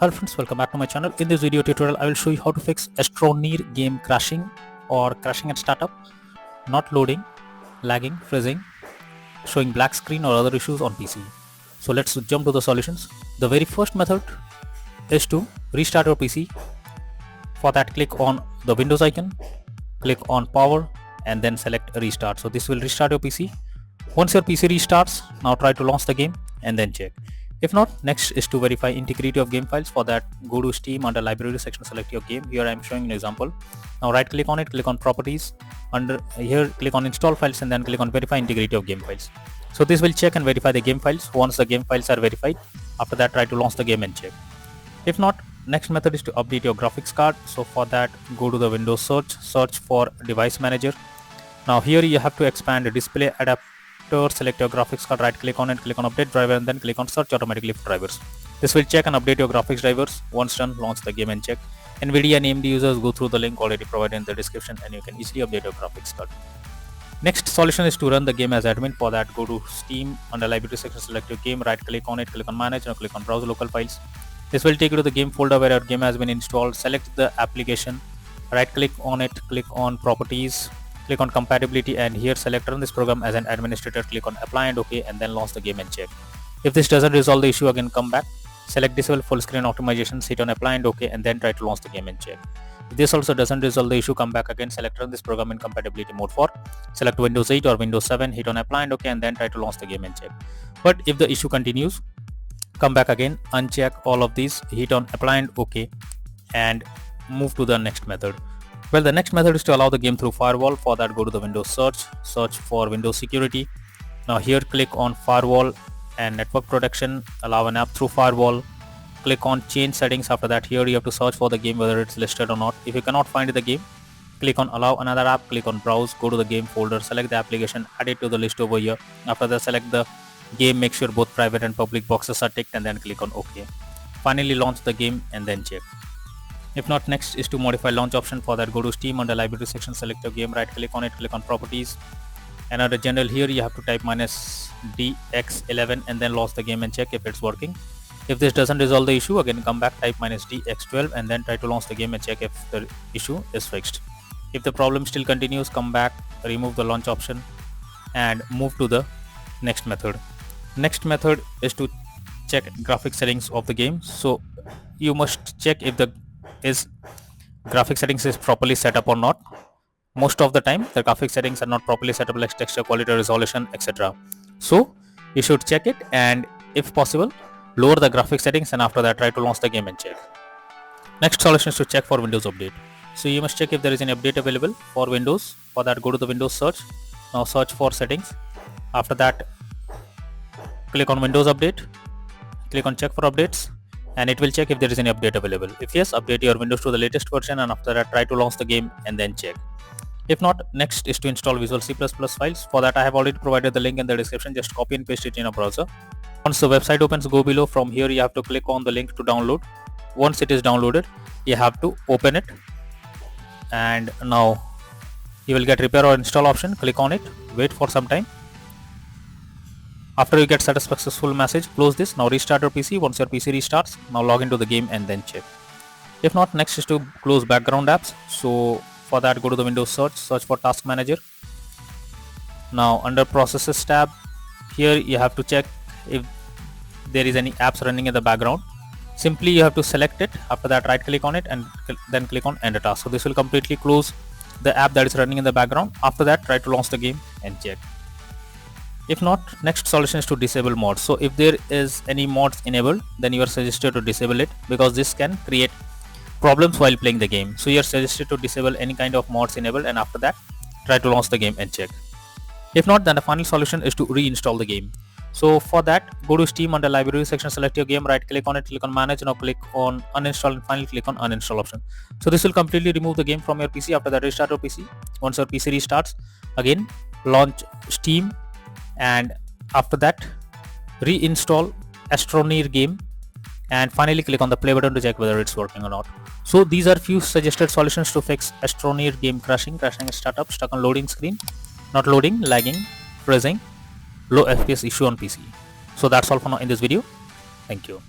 Hello friends, welcome back to my channel. In this video tutorial, I will show you how to fix Astroneer game crashing or crashing at startup, not loading, lagging, freezing, showing black screen or other issues on PC. So let's jump to the solutions. The very first method is to restart your PC. For that, click on the Windows icon, click on power and then select restart. So this will restart your PC. Once your PC restarts, now try to launch the game and then check. If not, next is to verify integrity of game files. For that, go to Steam, under library section, select your game. Here I am showing an example. Now right click on it, click on properties. Under here click on install files and then click on verify integrity of game files. So this will check and verify the game files. Once the game files are verified, after that try to launch the game and check. If not, next method is to update your graphics card. So for that, go to the Windows search for device manager. Now here you have to expand the display adapter. Select your graphics card, right click on it, click on update driver and then click on search automatically for drivers. This will check and update your graphics drivers. Once done, launch the game and check. NVIDIA and AMD users, go through the link already provided in the description and you can easily update your graphics card. Next solution is to run the game as admin. For that, go to Steam, under library section, select your game, right click on it, click on manage and click on browse local files. This will take you to the game folder where your game has been installed. Select the application, right click on it, click on properties, click on compatibility and here select run this program as an administrator, click on apply and OK and then launch the game and check. If this doesn't resolve the issue, again come back, select disable full screen optimizations, hit on apply and OK and then try to launch the game and check. If this also doesn't resolve the issue, come back again, select run this program in compatibility mode 4, select Windows 8 or Windows 7, hit on apply and OK and then try to launch the game and check. But if the issue continues, come back again, uncheck all of these, hit on apply and OK and move to the next method. Well, the next method is to allow the game through firewall. For that, go to the Windows search for Windows security. Now here click on firewall and network protection, allow an app through firewall. Click on change settings. After that, here you have to search for the game whether it's listed or not. If you cannot find the game, click on allow another app, click on browse, go to the game folder, select the application, add it to the list over here. After that, select the game, make sure both private and public boxes are ticked and then click on OK. Finally launch the game and then check. If not, next is to modify launch option. For that, go to Steam, under library section, select your game, right click on it, click on properties and under general here you have to type -DX11 and then launch the game and check if it's working. If this doesn't resolve the issue, again come back, type -DX12 and then try to launch the game and check if the issue is fixed. If the problem still continues, come back, remove the launch option and move to the next method. Next method is to check graphic settings of the game. So you must check if the graphic settings is properly set up or not. Most of the time the graphic settings are not properly set up, like texture quality, resolution, etc. So you should check it and if possible lower the graphic settings and after that try to launch the game and check. Next solution is to check for Windows update. So you must check if there is an update available for Windows. For that, go to the Windows search. Now search for settings. After that, click on Windows update, click on check for updates and it will check if there is any update available. If yes, update your Windows to the latest version and after that try to launch the game and then check. If not, next is to install Visual C++ files. For that, I have already provided the link in the description. Just copy and paste it in a browser. Once the website opens, go below. From here you have to click on the link to download. Once it is downloaded, you have to open it and now you will get repair or install option. Click on it, wait for some time. After you get successful message, close this. Now restart your PC. Once your PC restarts, now log into the game and then check. If not, next is to close background apps. So for that, go to the Windows search for task manager. Now under processes tab, here you have to check if there is any apps running in the background. Simply you have to select it. After that, right click on it and then click on end task. So this will completely close the app that is running in the background. After that, try to launch the game and check. If not, next solution is to disable mods. So if there is any mods enabled, then you are suggested to disable it because this can create problems while playing the game. So you are suggested to disable any kind of mods enabled and after that try to launch the game and check. If not, then the final solution is to reinstall the game. So for that, go to Steam, under library section, select your game, right click on it, click on manage, now click on uninstall and finally click on uninstall option. So this will completely remove the game from your PC. After that, restart your PC. Once your PC restarts, again launch Steam and after that reinstall Astroneer game and finally click on the play button to check whether it's working or not. So these are few suggested solutions to fix Astroneer game crashing at startup, stuck on loading screen, not loading, lagging, freezing, low FPS issue on PC. So that's all for now in this video. Thank you.